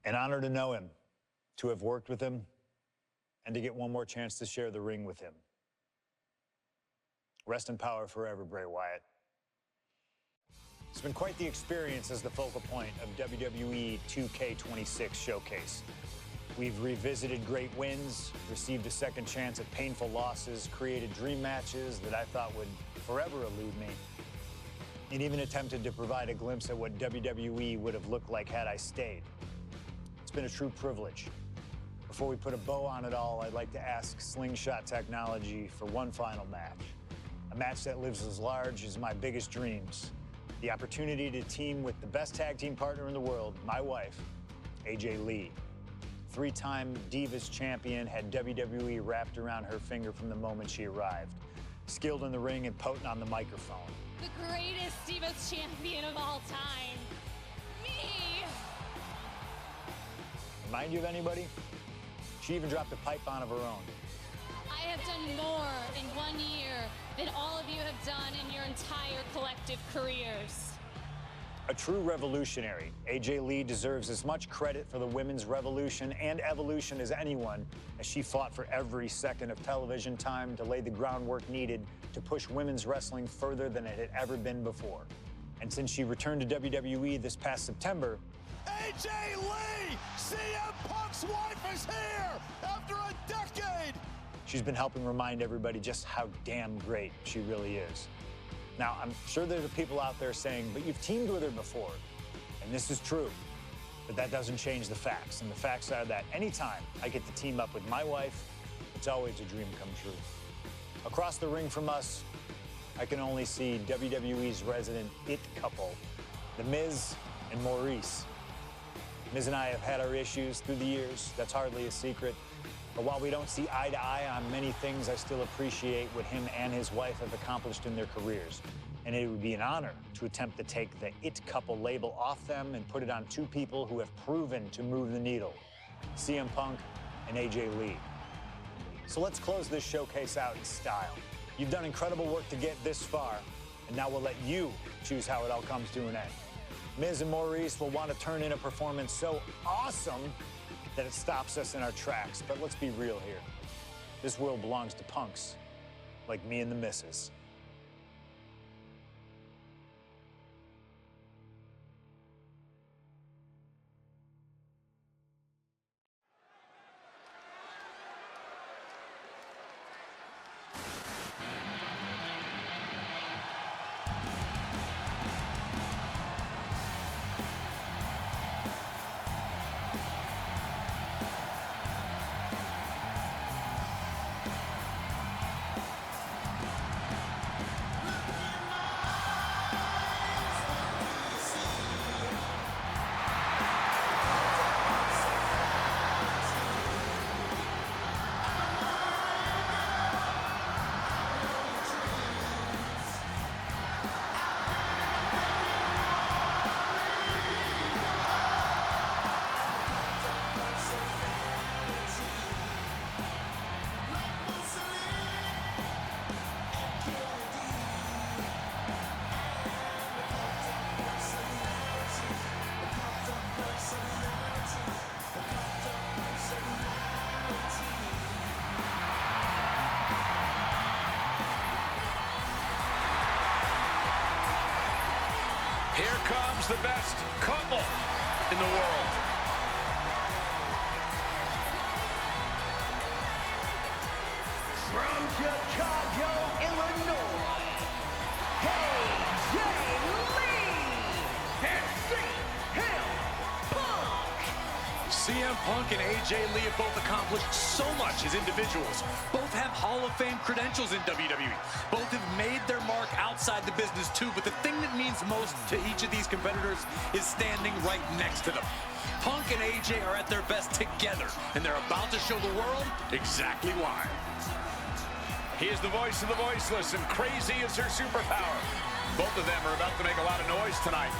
An honor to know him, to have worked with him, and to get one more chance to share the ring with him. Rest in power forever, Bray Wyatt. It's been quite the experience as the focal point of WWE 2K26 Showcase. We've revisited great wins, received a second chance at painful losses, created dream matches that I thought would forever elude me, and even attempted to provide a glimpse at what WWE would have looked like had I stayed. It's been a true privilege. Before we put a bow on it all, I'd like to ask Slingshot Technology for one final match. A match that lives as large as my biggest dreams. The opportunity to team with the best tag team partner in the world, my wife, AJ Lee. Three-time Divas champion, had WWE wrapped around her finger from the moment she arrived. Skilled in the ring and potent on the microphone. The greatest Divas champion of all time. Me! Remind you of anybody? She even dropped a pipe on of her own. I have done more in 1 year than all of you have done in your entire collective careers. A true revolutionary, AJ Lee deserves as much credit for the women's revolution and evolution as anyone, as she fought for every second of television time to lay the groundwork needed to push women's wrestling further than it had ever been before. And since she returned to WWE this past September, AJ Lee, CM Punk's wife, is here after a decade. She's been helping remind everybody just how damn great she really is. Now, I'm sure there are people out there saying, but you've teamed with her before. And this is true, but that doesn't change the facts. And the facts are that anytime I get to team up with my wife, it's always a dream come true. Across the ring from us, I can only see WWE's resident it couple, The Miz and Maryse. Miz and I have had our issues through the years. That's hardly a secret. But while we don't see eye to eye on many things, I still appreciate what him and his wife have accomplished in their careers. And it would be an honor to attempt to take the it couple label off them and put it on two people who have proven to move the needle, CM Punk and AJ Lee. So let's close this showcase out in style. You've done incredible work to get this far, and now we'll let you choose how it all comes to an end. Miz and Maryse will want to turn in a performance so awesome that it stops us in our tracks. But let's be real here. This world belongs to punks like me and the missus. Here comes the best couple in the world. From Chicago, Illinois, AJ Lee and CM Punk. CM Punk and AJ Lee have both accomplished so much as individuals. Both have Hall of Fame credentials in WWE. Both have made their mark outside the business too, but the thing that means most to each of these competitors is standing right next to them. Punk and AJ are at their best together, and they're about to show the world exactly why. He is the voice of the voiceless, and crazy is her superpower. Both of them are about to make a lot of noise tonight.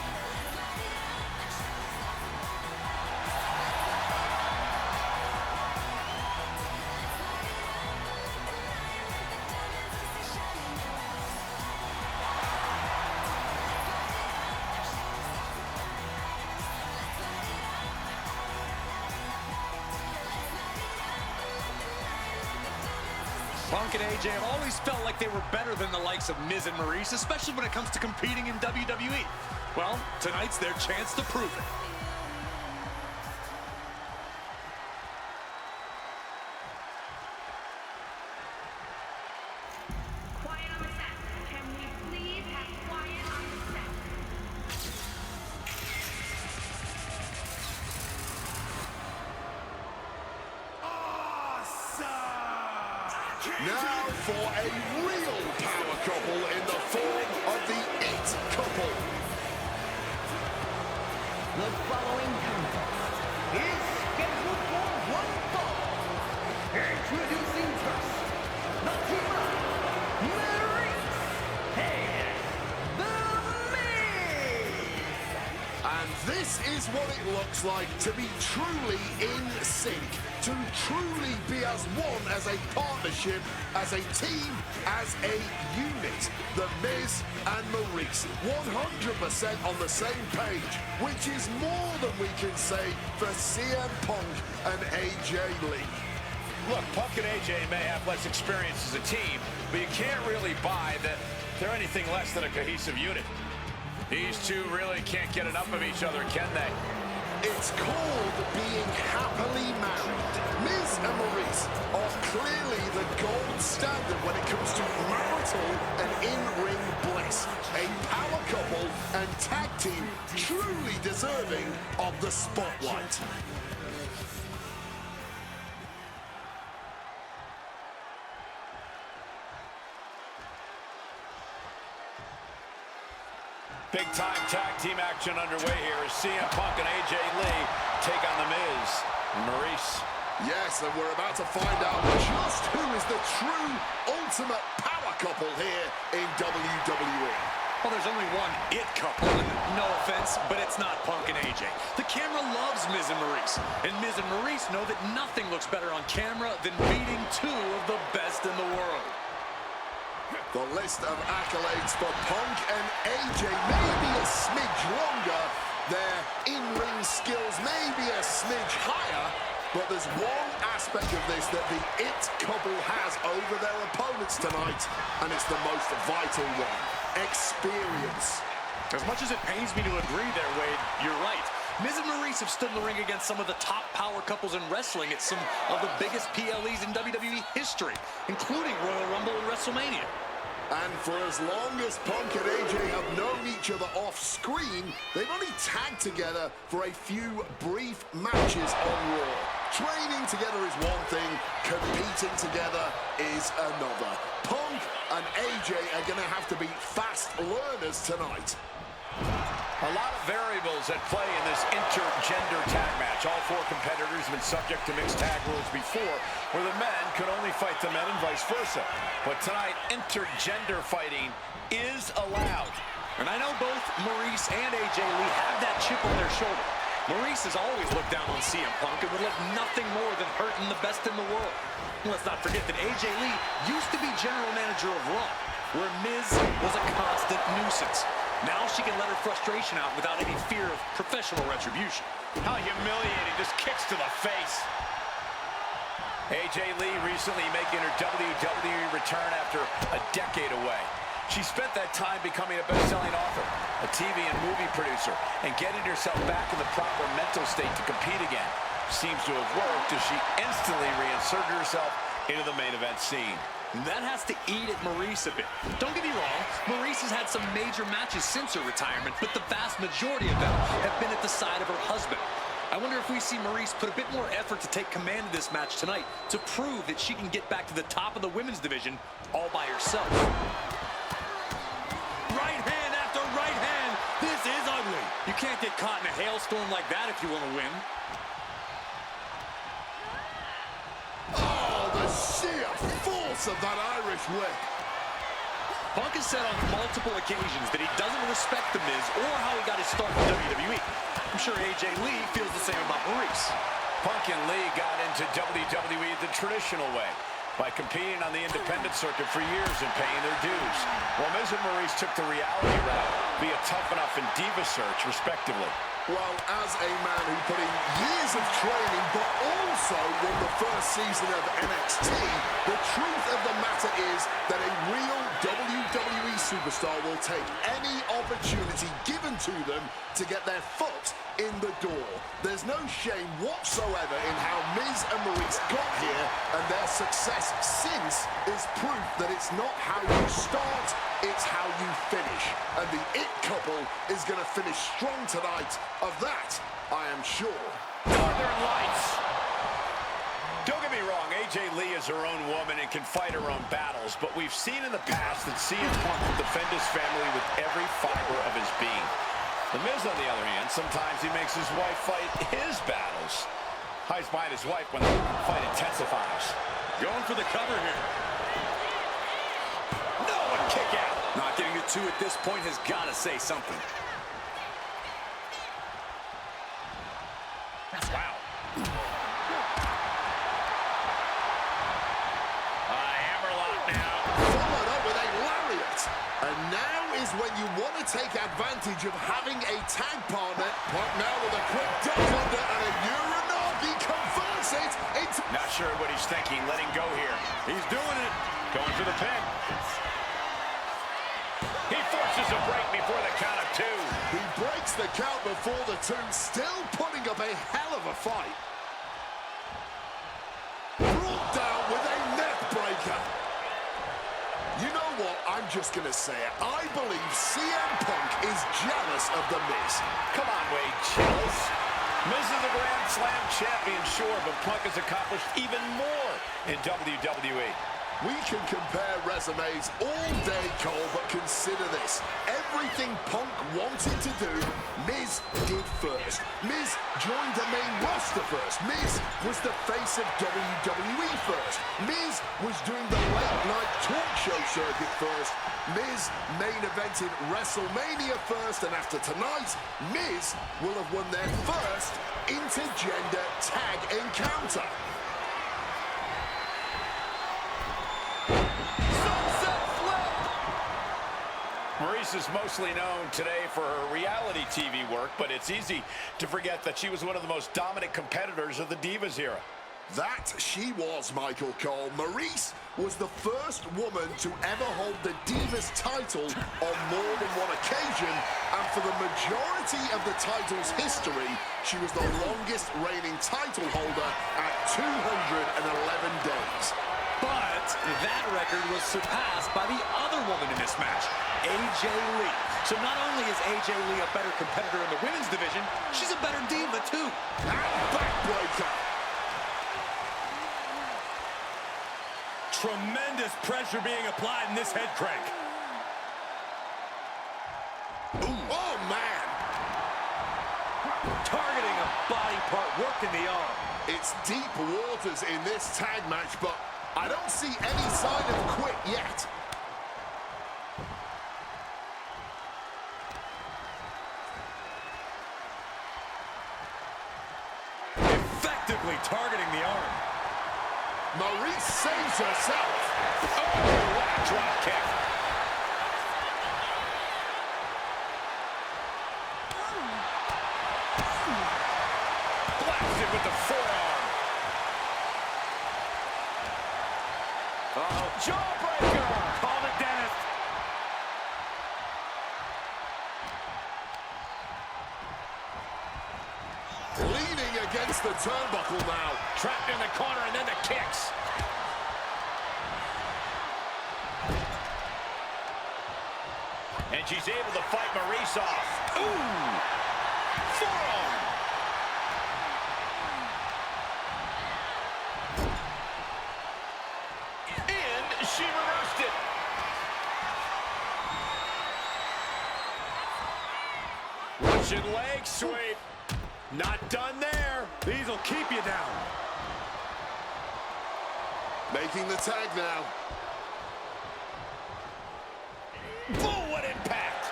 Punk and AJ have always felt like they were better than the likes of Miz and Maryse, especially when it comes to competing in WWE. Well, tonight's their chance to prove it. Quiet on the set. Can we please have quiet on the set? Now for a real power couple in the form of the It Couple. The following contest is scheduled for one fall. Introducing first, the team of Maryse and The Maryse. And this is what it looks like to be truly in sync, to truly be as one, as a partnership, as a team, as a unit. The Miz and Maryse, 100% on the same page, which is more than we can say for CM Punk and AJ Lee. Look, Punk and AJ may have less experience as a team, but you can't really buy that they're anything less than a cohesive unit. These two really can't get enough of each other, can they? It's called being happily married. Miz and Maryse are clearly the gold standard when it comes to marital and in-ring bliss. A power couple and tag team truly deserving of the spotlight. Big-time tag team action underway here as CM Punk and AJ Lee take on The Miz and Maryse. Yes, and we're about to find out just who is the true ultimate power couple here in WWE. Well, there's only one It Couple, and no offense, but it's not Punk and AJ. The camera loves Miz and Maryse, and Miz and Maryse know that nothing looks better on camera than beating two of the best in the world. The list of accolades for Punk and AJ may be a smidge longer. Their in-ring skills may be a smidge higher. But there's one aspect of this that the It Couple has over their opponents tonight, and it's the most vital one: experience. As much as it pains me to agree there, Wade, you're right. Miz and Maryse have stood in the ring against some of the top power couples in wrestling at some of the biggest PLEs in WWE history, including Royal Rumble and WrestleMania. And for as long as Punk and AJ have known each other off screen, they've only tagged together for a few brief matches on Raw. Training together is one thing, competing together is another. Punk and AJ are going to have to be fast learners tonight. A lot of variables at play in this intergender tag match. All four competitors have been subject to mixed tag rules before, where the men could only fight the men and vice versa. But tonight, intergender fighting is allowed. And I know both Maryse and AJ Lee have that chip on their shoulder. Maryse has always looked down on CM Punk and would like nothing more than hurting the best in the world. And let's not forget that AJ Lee used to be general manager of Raw, where Miz was a constant nuisance. Now she can let her frustration out without any fear of professional retribution. How humiliating, just kicks to the face. AJ Lee recently making her WWE return after a decade away. She spent that time becoming a best-selling author, a TV and movie producer, and getting herself back in the proper mental state to compete again. Seems to have worked as she instantly reinserted herself into the main event scene. That has to eat at Maryse a bit. Don't get me wrong, Maryse has had some major matches since her retirement, but the vast majority of them have been at the side of her husband. I wonder if we see Maryse put a bit more effort to take command of this match tonight to prove that she can get back to the top of the women's division all by herself. Right hand after right hand. This is ugly. You can't get caught in a hailstorm like that if you want to win. Oh, the sheer force of that Irish whip. Punk has said on multiple occasions that he doesn't respect The Miz or how he got his start in WWE. I'm sure AJ Lee feels the same about Maryse. Punk and Lee got into WWE the traditional way, by competing on the independent circuit for years and paying their dues, while Miz and Maryse took the reality route via Tough Enough and Diva Search, respectively. Well, as a man who put in years of training, but also won the first season of NXT, the truth of the matter is that a real WWE superstar will take any opportunity given to them to get their foot in the door. There's no shame whatsoever in how Miz and Maryse got here, and their success since is proof that it's not how you start, it's how you finish. And the It couple is going to finish strong tonight. Of that, I am sure. Northern Lights. Don't get me wrong, AJ Lee is her own woman and can fight her own battles, but we've seen in the past that CM Punk will defend his family with every fiber of his being. The Miz, on the other hand, sometimes he makes his wife fight his battles. Hides behind his wife when the fight intensifies. Going for the cover here. No, a kick out. Not getting it two at this point has got to say something. Wow. Hammerlock now. Followed up with a lariat. And now is when you want to take advantage of having a tag partner. Punk now with a quick duck under and a Uranagi converts it into... Not sure what he's thinking, letting go here. He's doing it. Going for the pin. He forces a break before the count of two. He breaks the count before the two, still putting up a hell of a fight. Brought down with a neck breaker. You know what? I'm just going to say it. I believe CM Punk is jealous of The Miz. Come on, Wade, jealous. Miz is the Grand Slam champion, sure, but Punk has accomplished even more in WWE. We can compare resumes all day, Cole, but consider this. Everything Punk wanted to do, Miz did first. Miz joined the main roster first. Miz was the face of WWE first. Miz was doing the late-night talk show circuit first. Miz main evented WrestleMania first, and after tonight, Miz will have won their first intergender tag encounter. Maryse is mostly known today for her reality TV work, but it's easy to forget that she was one of the most dominant competitors of the Divas era. That she was, Michael Cole. Maryse was the first woman to ever hold the Divas title on more than one occasion, and for the majority of the title's history, she was the longest reigning title holder at 211 days. But that record was surpassed by the other woman in this match, AJ Lee. So not only is AJ Lee a better competitor in the women's division, she's a better diva too. And backbreaker. Tremendous pressure being applied in this head crank. Ooh. Oh, man. Targeting a body part, working the arm. It's deep waters in this tag match, but I don't see any sign of quit yet. Effectively targeting the arm. Maryse saves herself. Oh, what a drop kick. Blasted with the forearm. Uh-oh. Jawbreaker. Call the dentist. Leaning against the turnbuckle now. Trapped in the corner and then the kicks. And she's able to fight Maryse off. Ooh! Forearm! And she reversed it. Russian leg sweep. Not done there. These will keep you down. Making the tag now. Boom, what impact.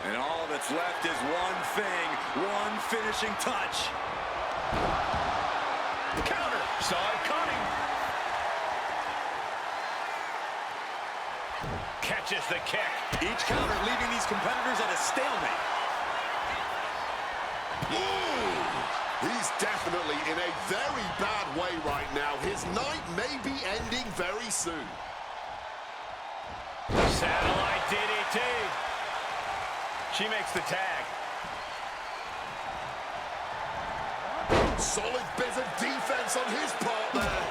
And all that's left is one thing, one finishing touch. Counter. Saw it coming. Catch launches the kick. Each counter leaving these competitors at a stalemate. Ooh, he's definitely in a very bad way right now. His night may be ending very soon. Satellite DDT. She makes the tag. Solid bit of defense on his part there.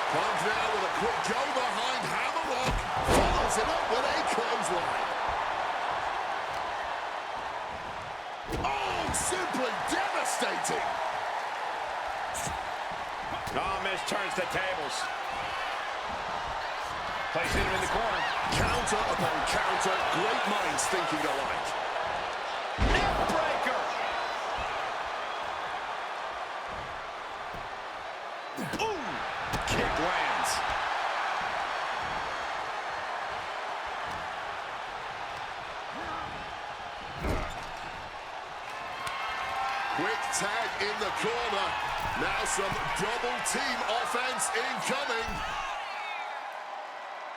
Punk now with a quick go behind Hammerlock. Follows it up with a clothesline. Oh, simply devastating. Oh, Miz turns the tables. Placing him in the corner. Counter upon counter. Great minds thinking alike. Neckbreaker. Ooh. Kick lands. Quick tag in the corner. Now some double team offense incoming.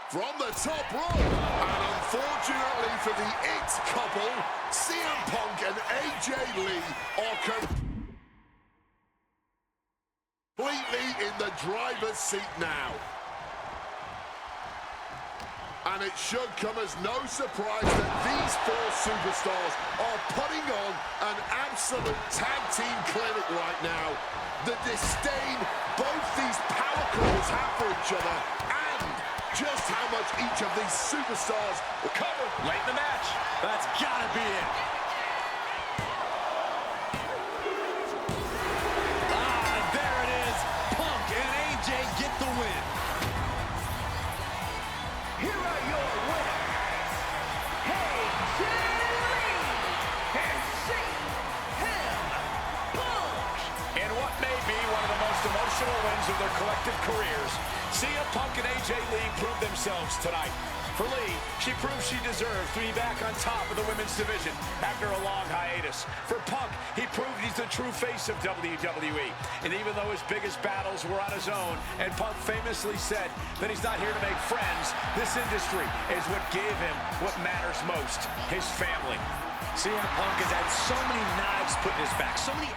From the top rope. And unfortunately for the It couple, CM Punk and AJ Lee are completely in the driver's seat now. And it should come as no surprise that these four superstars are putting on an absolute tag team clinic right now. The disdain both these power couples have for each other, and just how much each of these superstars will cover Late in the match. That's gotta be it. There it is. Punk and AJ get the win. Here are your winners, AJ Lee and CM Punk. In what may be one of the most emotional wins of their collective careers, CM Punk and AJ Lee proved themselves tonight. For Lee, she proved she deserves to be back on top of the women's division after a long hiatus. For Punk, he proved he's the true face of WWE. And even though his biggest battles were on his own, and Punk famously said that he's not here to make friends, this industry is what gave him what matters most, his family. CM Punk has had so many knives put in his back, so many...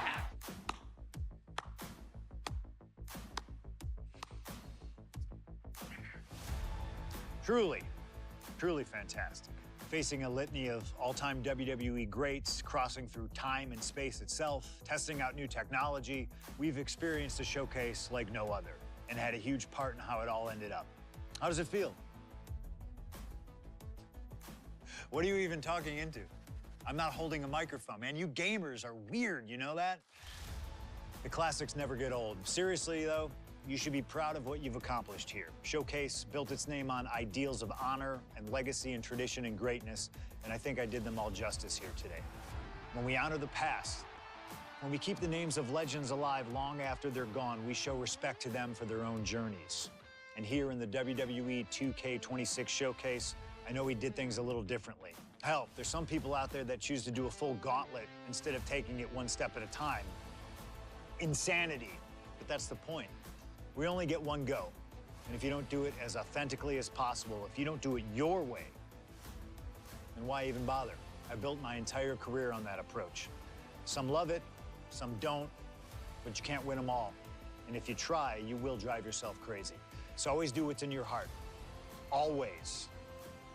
Truly fantastic. Facing a litany of all-time WWE greats, crossing through time and space itself, testing out new technology, we've experienced a showcase like no other and had a huge part in how it all ended up. How does it feel? What are you even talking into? I'm not holding a microphone, man. You gamers are weird, you know that? The classics never get old. Seriously, though, you should be proud of what you've accomplished here. Showcase built its name on ideals of honor and legacy and tradition and greatness, and I think I did them all justice here today. When we honor the past, when we keep the names of legends alive long after they're gone, we show respect to them for their own journeys. And here in the WWE 2K26 showcase, I know we did things a little differently. Hell, there's some people out there that choose to do a full gauntlet instead of taking it one step at a time. Insanity, but that's the point. We only get one go. And if you don't do it as authentically as possible, if you don't do it your way, then why even bother? I built my entire career on that approach. Some love it, some don't, but you can't win them all. And if you try, you will drive yourself crazy. So always do what's in your heart. Always.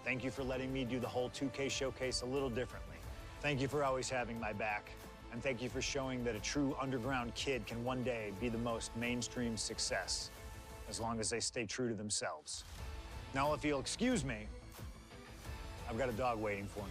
Thank you for letting me do the whole 2K showcase a little differently. Thank you for always having my back. And thank you for showing that a true underground kid can one day be the most mainstream success, as long as they stay true to themselves. Now, if you'll excuse me, I've got a dog waiting for me.